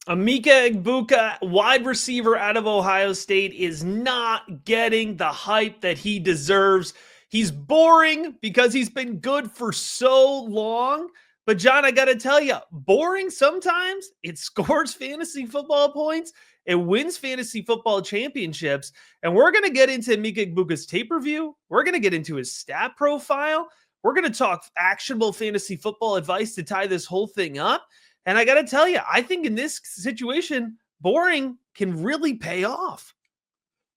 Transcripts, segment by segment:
Emeka Egbuka, wide receiver out of Ohio State, is not getting the hype that he deserves. He's boring because he's been good for so long. But, John, I got to tell you, boring sometimes, it scores fantasy football points. It wins fantasy football championships. And we're going to get into Emeka Egbuka's tape review. We're going to get into his stat profile. We're going to talk actionable fantasy football advice to tie this whole thing up. And I got to tell you, I think in this situation, boring can really pay off.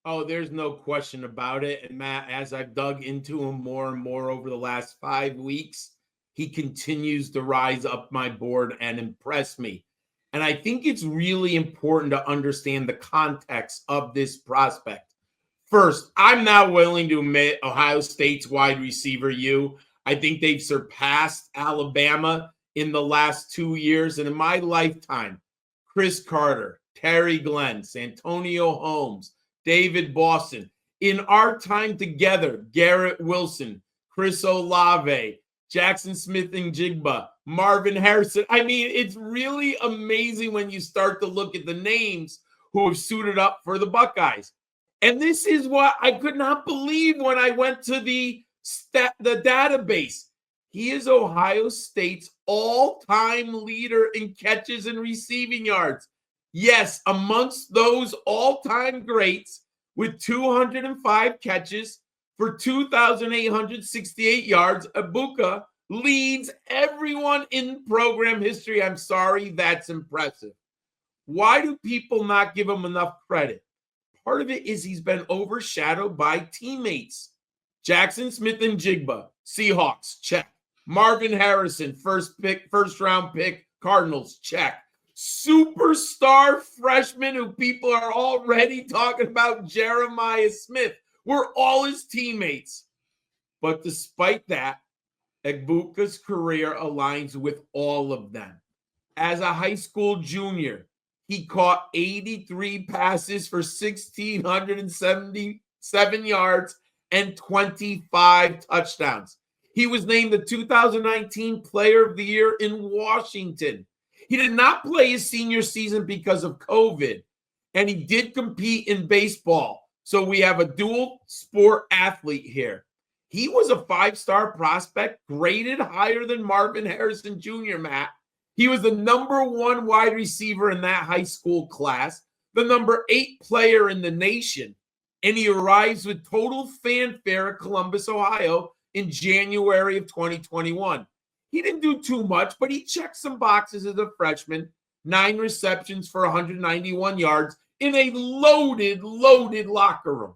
Oh, there's no question about it. And Matt, as I've dug into him more and more over the last 5 weeks, he continues to rise up my board and impress me. And I think it's really important to understand the context of this prospect. First, I'm not willing to admit Ohio State's wide receiver I think they've surpassed Alabama in the last 2 years. And in my lifetime, Chris Carter, Terry Glenn, Santonio Holmes, David Boston. In our time together, Garrett Wilson, Chris Olave, Jackson Smith-Njigba, Marvin Harrison. I mean, it's really amazing when you start to look at the names who have suited up for the Buckeyes. And this is what I could not believe when I went to the database. He is Ohio State's all-time leader in catches and receiving yards. Yes, amongst those all-time greats with 205 catches for 2,868 yards, Egbuka leads everyone in program history. I'm sorry, that's impressive. Why do people not give him enough credit? Part of it is he's been overshadowed by teammates. Jackson Smith-Njigba, Seahawks, check. Marvin Harrison, first round pick, Cardinals, check. Superstar freshman who people are already talking about, Jeremiah Smith. We're all his teammates. But despite that, Egbuka's career aligns with all of them. As a high school junior, he caught 83 passes for 1,677 yards and 25 touchdowns. He was named the 2019 Player of the Year in Washington. He did not play his senior season because of COVID, and he did compete in baseball. So we have a dual sport athlete here. He was a 5-star prospect, graded higher than Marvin Harrison Jr., Matt. He was the number 1 wide receiver in that high school class, the number 8 player in the nation, and he arrives with total fanfare at Columbus, Ohio in January of 2021. He didn't do too much, but he checked some boxes as a freshman, 9 receptions for 191 yards in a loaded locker room.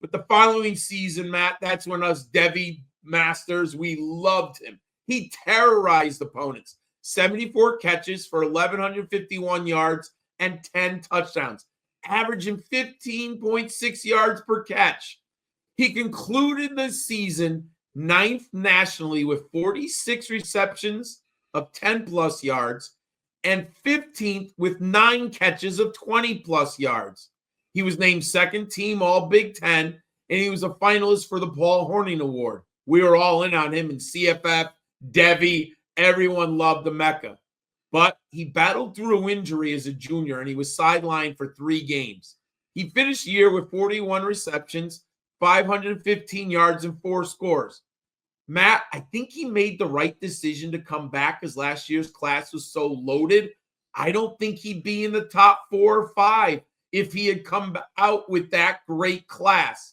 But the following season, Matt, that's when us Devi Masters, we loved him. He terrorized opponents. 74 catches for 1,151 yards and 10 touchdowns, averaging 15.6 yards per catch. He concluded the season 9th nationally with 46 receptions of 10-plus yards and 15th with 9 catches of 20-plus yards. He was named second team All-Big Ten, and he was a finalist for the Paul Hornung Award. We were all in on him in CFF, Devi. Everyone loved Emeka. But he battled through injury as a junior, and he was sidelined for 3 games. He finished the year with 41 receptions, 515 yards, and 4 scores. Matt, I think he made the right decision to come back because last year's class was so loaded. I don't think he'd be in the top 4 or 5 if he had come out with that great class.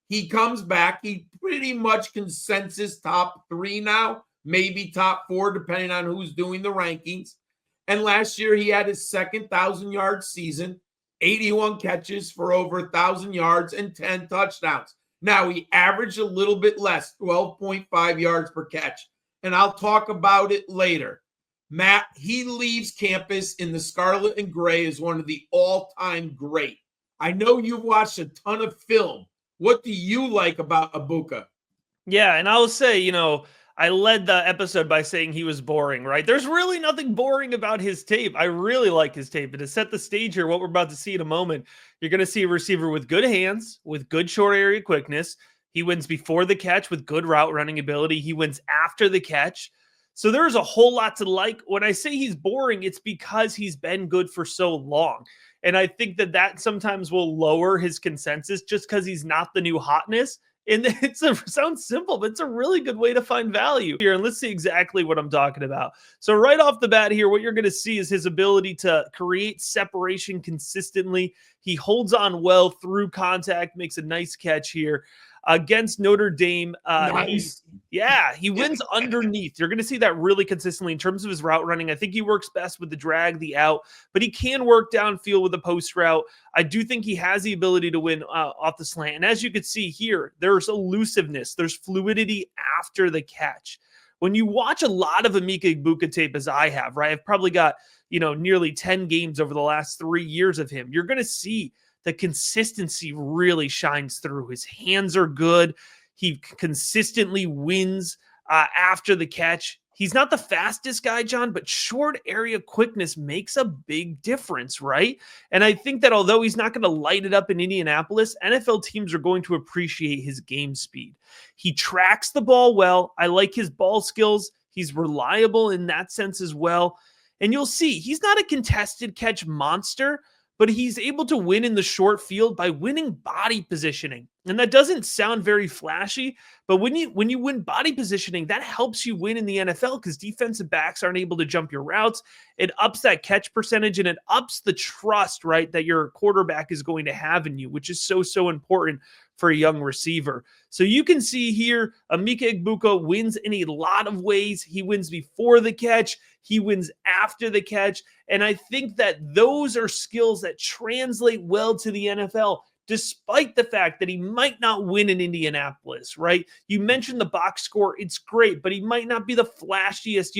He comes back. He pretty much consensus top 3 now, maybe top 4, depending on who's doing the rankings. And last year, he had his second 1,000-yard season, 81 catches for over 1,000 yards and 10 touchdowns. Now, he averaged a little bit less, 12.5 yards per catch. And I'll talk about it later. Matt, he leaves campus in the scarlet and gray as one of the all-time great. I know you've watched a ton of film. What do you like about Egbuka? Yeah, and I'll say, I led the episode by saying he was boring, right? There's really nothing boring about his tape. I really like his tape. And to set the stage here, what we're about to see in a moment, you're going to see a receiver with good hands, with good short area quickness. He wins before the catch with good route running ability. He wins after the catch. So there's a whole lot to like. When I say he's boring, it's because he's been good for so long. And I think that sometimes will lower his consensus just because he's not the new hotness. And sounds simple, but it's a really good way to find value here. And let's see exactly what I'm talking about. So right off the bat here, what you're going to see is his ability to create separation consistently. He holds on well through contact, makes a nice catch here. Against Notre Dame, Nice. he wins underneath. You're going to see that really consistently in terms of his route running. I think he works best with the drag, the out, but he can work downfield with the post route. I do think he has the ability to win off the slant. And as you can see here, there's elusiveness, there's fluidity after the catch. When you watch a lot of Emeka Egbuka tape, as I have, right? I've probably got, nearly 10 games over the last 3 years of him. You're going to see the consistency really shines through. His hands are good. He consistently wins after the catch. He's not the fastest guy, John, but short area quickness makes a big difference, right? And I think that although he's not going to light it up in Indianapolis, NFL teams are going to appreciate his game speed. He tracks the ball well. I like his ball skills. He's reliable in that sense as well. And you'll see he's not a contested catch monster, but he's able to win in the short field by winning body positioning. And that doesn't sound very flashy, but when you win body positioning, that helps you win in the NFL because defensive backs aren't able to jump your routes. It ups that catch percentage and it ups the trust, right, that your quarterback is going to have in you, which is so important for a young receiver. So you can see here, Emeka Egbuka wins in a lot of ways. He wins before the catch. He wins after the catch. And I think that those are skills that translate well to the NFL, despite the fact that he might not win in Indianapolis, right? You mentioned the box score. It's great, but he might not be the flashiest,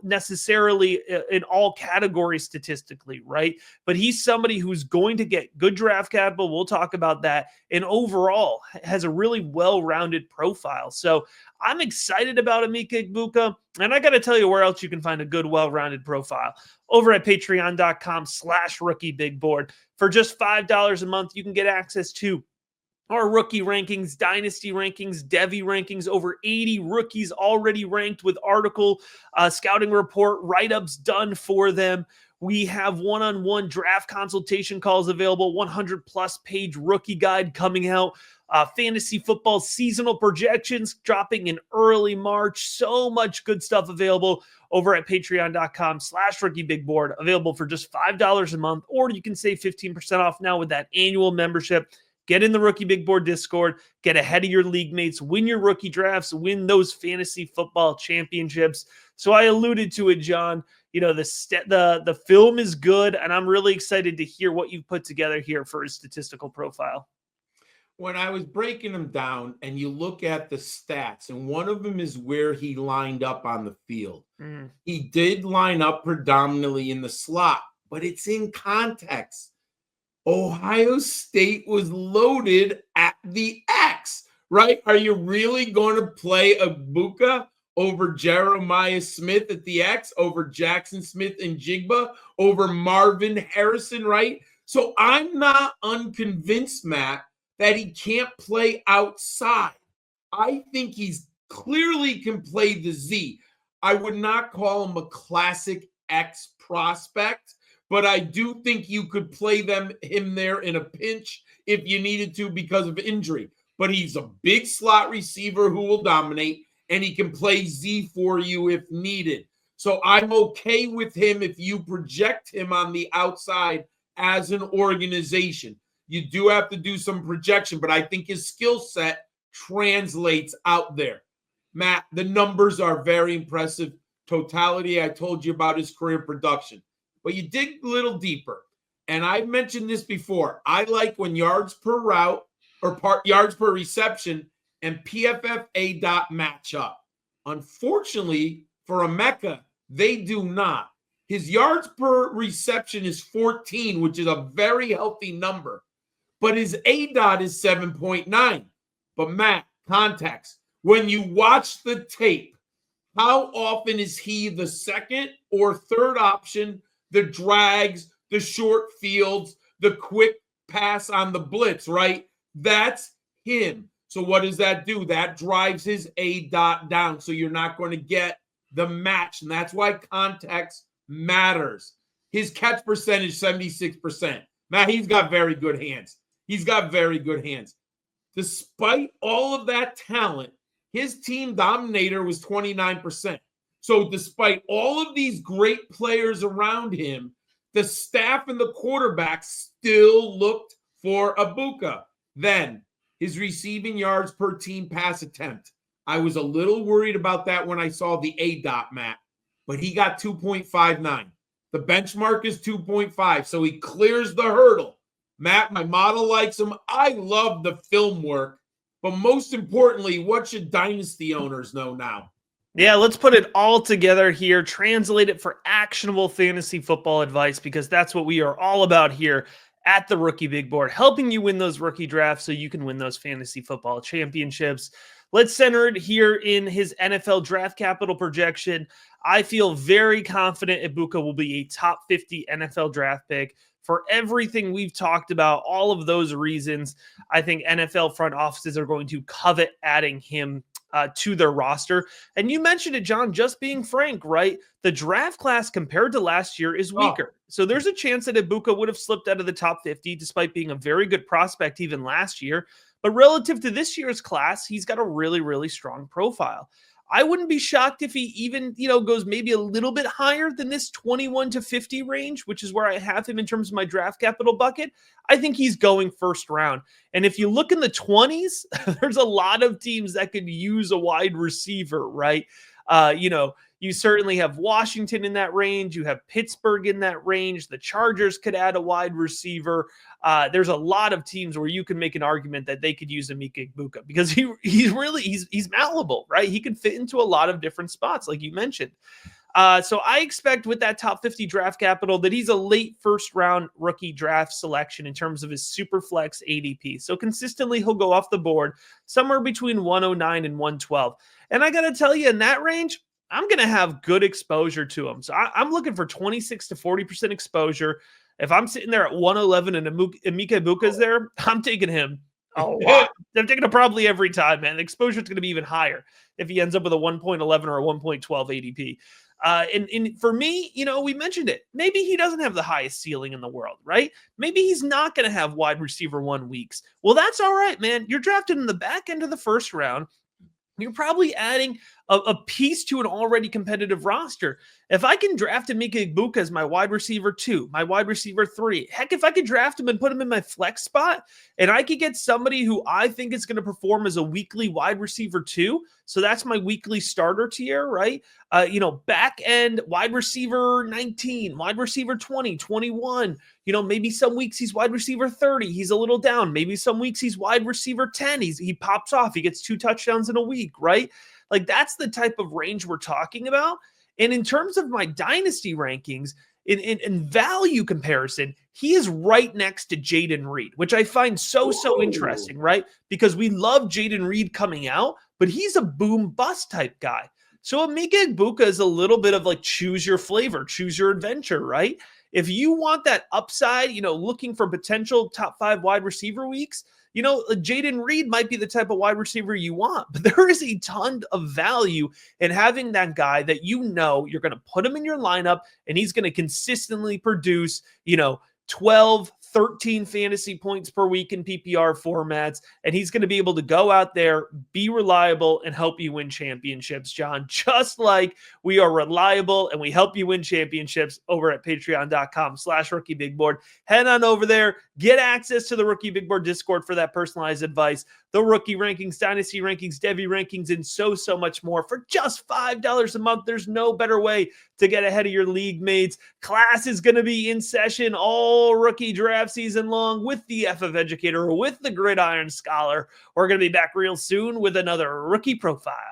necessarily in all categories statistically, right? But he's somebody who's going to get good draft capital. We'll talk about that. And overall has a really well-rounded profile. So I'm excited about Emeka Egbuka. And I got to tell you where else you can find a good, well-rounded profile. Over at patreon.com/rookiebigboard. For just $5 a month, you can get access to our rookie rankings, dynasty rankings, Devy rankings, over 80 rookies already ranked with article, scouting report, write-ups done for them. We have one-on-one draft consultation calls available, 100-plus page rookie guide coming out, fantasy football seasonal projections dropping in early March. So much good stuff available over at patreon.com/rookiebigboard, available for just $5 a month, or you can save 15% off now with that annual membership. Get in the Rookie Big Board Discord, get ahead of your league mates, win your rookie drafts, win those fantasy football championships. So I alluded to it, John. The film is good, and I'm really excited to hear what you've put together here for his statistical profile. When I was breaking them down and you look at the stats, and one of them is where he lined up on the field. He did line up predominantly in the slot, but it's in context. Ohio State was loaded at the X, right? Are you really going to play Egbuka over Jeremiah Smith at the X, over Jackson Smith and Jigba, over Marvin Harrison, right? So I'm not unconvinced, Matt, that he can't play outside. I think he's clearly can play the Z. I would not call him a classic X prospect, but I do think you could play him there in a pinch if you needed to because of injury. But he's a big slot receiver who will dominate, and he can play Z for you if needed. So I'm okay with him if you project him on the outside as an organization. You do have to do some projection, but I think his skill set translates out there. Matt, the numbers are very impressive. Totality, I told you about his career production. But you dig a little deeper, and I've mentioned this before. I like when yards per route or yards per reception and PFF dot match up. Unfortunately, for Emeka, they do not. His yards per reception is 14, which is a very healthy number, but his dot is 7.9. But Matt, context, when you watch the tape, how often is he the second or third option? The drags, the short fields, the quick pass on the blitz, right? That's him. So what does that do? That drives his A dot down. So you're not going to get the match. And that's why context matters. His catch percentage, 76%. Matt, he's got very good hands. He's got very good hands. Despite all of that talent, his team dominator was 29%. So despite all of these great players around him, the staff and the quarterback still looked for Egbuka. Then his receiving yards per team pass attempt. I was a little worried about that when I saw the A dot, Matt, but he got 2.59. The benchmark is 2.5, so he clears the hurdle. Matt, my model likes him. I love the film work, but most importantly, what should dynasty owners know now? Yeah, let's put it all together here, translate it for actionable fantasy football advice, because that's what we are all about here at the Rookie Big Board, helping you win those rookie drafts so you can win those fantasy football championships. Let's center it here in his NFL draft capital projection. I feel very confident Egbuka will be a top 50 NFL draft pick. For everything we've talked about, all of those reasons, I think NFL front offices are going to covet adding him to their roster. And you mentioned it, John, just being frank, right? The draft class compared to last year is weaker. So there's a chance that Egbuka would have slipped out of the top 50 despite being a very good prospect even last year. But relative to this year's class, he's got a really, really strong profile. I wouldn't be shocked if he even, goes maybe a little bit higher than this 21 to 50 range, which is where I have him in terms of my draft capital bucket. I think he's going first round. And if you look in the 20s, there's a lot of teams that could use a wide receiver, right? You certainly have Washington in that range. You have Pittsburgh in that range. The Chargers could add a wide receiver. There's a lot of teams where you can make an argument that they could use Emeka Egbuka because he's malleable, right? He can fit into a lot of different spots, like you mentioned. So I expect with that top 50 draft capital that he's a late first round rookie draft selection in terms of his super flex ADP. So consistently he'll go off the board somewhere between 109 and 112. And I got to tell you, in that range, I'm going to have good exposure to him. So I'm looking for 26 to 40% exposure. If I'm sitting there at 111 and Emeka Egbuka's there, I'm taking him a lot. I'm taking him probably every time, man. The exposure is going to be even higher if he ends up with a 1.11 or a 1.12 ADP. And for me, we mentioned it. Maybe he doesn't have the highest ceiling in the world, right? Maybe he's not going to have wide receiver 1 weeks. Well, that's all right, man. You're drafted in the back end of the first round. You're probably adding a piece to an already competitive roster. If I can draft Emeka Egbuka as my wide receiver 2, my wide receiver 3, heck, if I could draft him and put him in my flex spot, and I could get somebody who I think is going to perform as a weekly wide receiver 2, so that's my weekly starter tier, right? Back end wide receiver 19, wide receiver 20, 21. Maybe some weeks he's wide receiver 30. He's a little down. Maybe some weeks he's wide receiver 10. He pops off. He gets 2 touchdowns in a week, right? Like that's the type of range we're talking about. And in terms of my dynasty rankings, in value comparison, he is right next to Jayden Reed, which I find so interesting, right? Because we love Jayden Reed coming out, but he's a boom bust type guy. So Emeka Egbuka is a little bit of like choose your flavor, choose your adventure, right? If you want that upside, looking for potential top 5 wide receiver weeks, Jayden Reed might be the type of wide receiver you want, but there is a ton of value in having that guy that you're going to put him in your lineup and he's going to consistently produce, 12, 13 fantasy points per week in PPR formats. And he's going to be able to go out there, be reliable, and help you win championships, John, just like we are reliable and we help you win championships over at patreon.com/rookiebigboard. Head on over there, get access to the Rookie Big Board Discord for that personalized advice, the rookie rankings, dynasty rankings, Devy rankings, and so much more for just $5 a month. There's no better way to get ahead of your league mates. Class is going to be in session all rookie draft season long with the FF Educator, with the Gridiron Scholar. We're going to be back real soon with another Rookie Profile.